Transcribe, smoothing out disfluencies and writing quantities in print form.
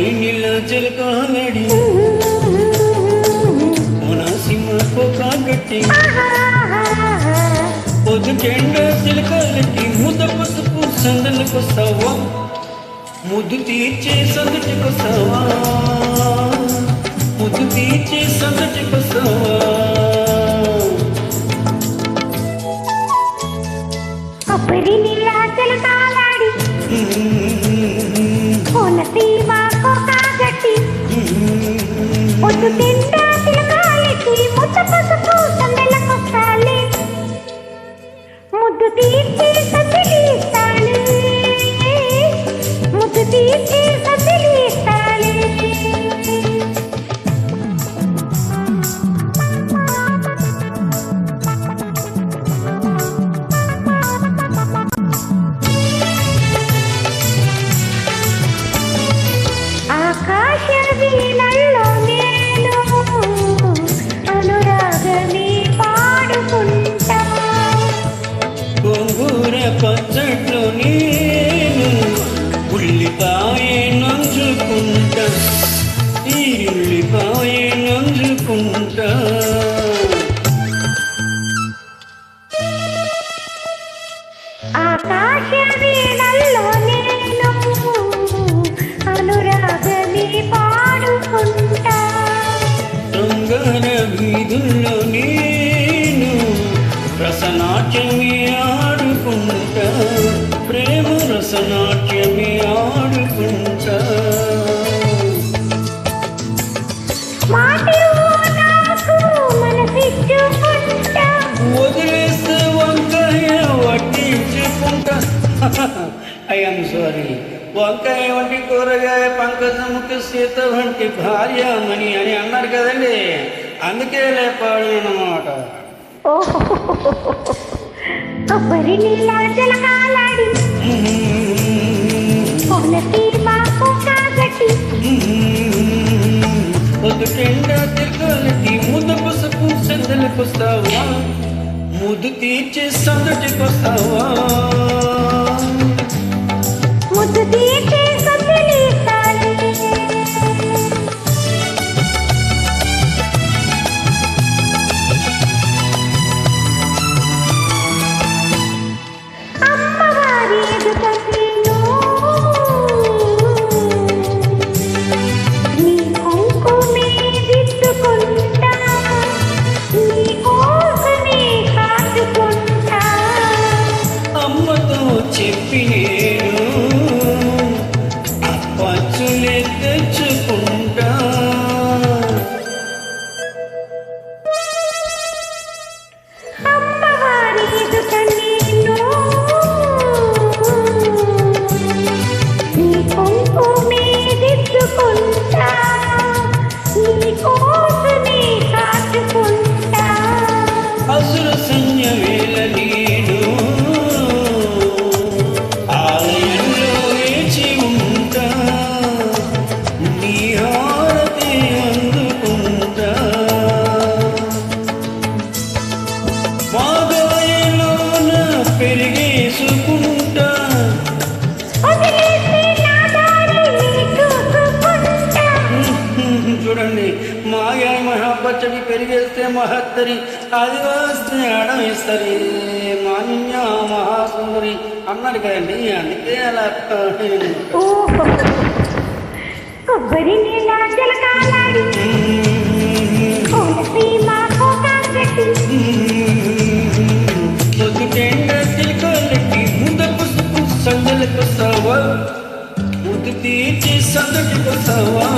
కొబ్బరి నీళ్ళ చిలకాలడి మనసిమ కోకాగట్టి పొద్దుటెండ చిలకాలకి ముద్ద పసుపు సందలకొస్తావా ముద్దు తీర్చే సందటికొస్తావా ముద్దు తీర్చే సందటికొస్తావా కొబ్బరి నీళ్ళ చిలకాలడి కోనసీమ కోకాగట్టి పొద్దుటెండ చిలకాలకి ముద్ద పసుపు సందలకొస్తాలే ముద్దు తీర్చి సతిలిస్తాను ముద్దు తీర్చి సతిలిస్తాను ఆకాశ వీణల్లో నేను అనురాగమే పాడుకుంటా గోంగూర పచ్చట్లో నేను ఉల్లిపాయ నంచుకుంటా ఈ ఉల్లిపాయ నంచుకుంటా ఆకాశ వీణల్లో నేను అనురాగమే పాడుకుంటా దొంగన వీధుల్లో నేను రసనాట్యమే ఆడుకుంటా ప్రేమ రసనాట్యమే ఆడుకుంటా మాటిరు నాకు మనసిచ్చుకుంటా వదిలేస్తే వంకాయ వడ్డించుకుంటా ఐఎమ్ సారీ వంకాయ వంటి కూరగాయ పంకజముఖి సీత వంటి భార్యమణి అని అన్నారు కదండి అందుకే లేపాడు అన్నమాట కొబ్బరి నీళ్ళ జలకాలాడి కోనసీమ కోకాగట్టి పొద్దుటెండ తిరగాలకి ముద్ద పసుపు సందలకొస్తావా ముద్దు తీర్చి సందటికొస్తావా ముద్దు తీర్చి సతిలిస్తాను అమ్మవారి ఎదుట నేను నీ కుంకుమే దిద్దుకుంటా నీ కోసమే కాచుకుంటా అమ్మతో చెప్పి నేను అప్పచ్చులే తెచ్చుకుంటా అమ్మవారి ఎదుట నేను నీ కుంకుమే దిద్దుకుంటా నీ కోసమే కాచుకుంటా అసుర సంధ్య వేళ నేను ఆలయంలో వేచి ఉంటా నీ హారతి అందుకుంటా మాగాయలోన పెరిగేసుకుంటా వదిలేసి నా దారి నీ చూసుకుంటా చూడండి మాయ మహాపచ్చడి పెరిగేస్తే మహత్తరి అది వస్తే అడమిస్తరి మాన్య మహాసుందరి అన్నాడు కదండి అందుకే అలా ఓహో కొబ్బరి నీళ్ళ జలకాలాడి కోనసీమ కోకాగట్టి పొద్దుటెండ చిలకలకి ముద్ద పసుపు సందలకొస్తావా ముద్దు తీర్చి సందటికొస్తావా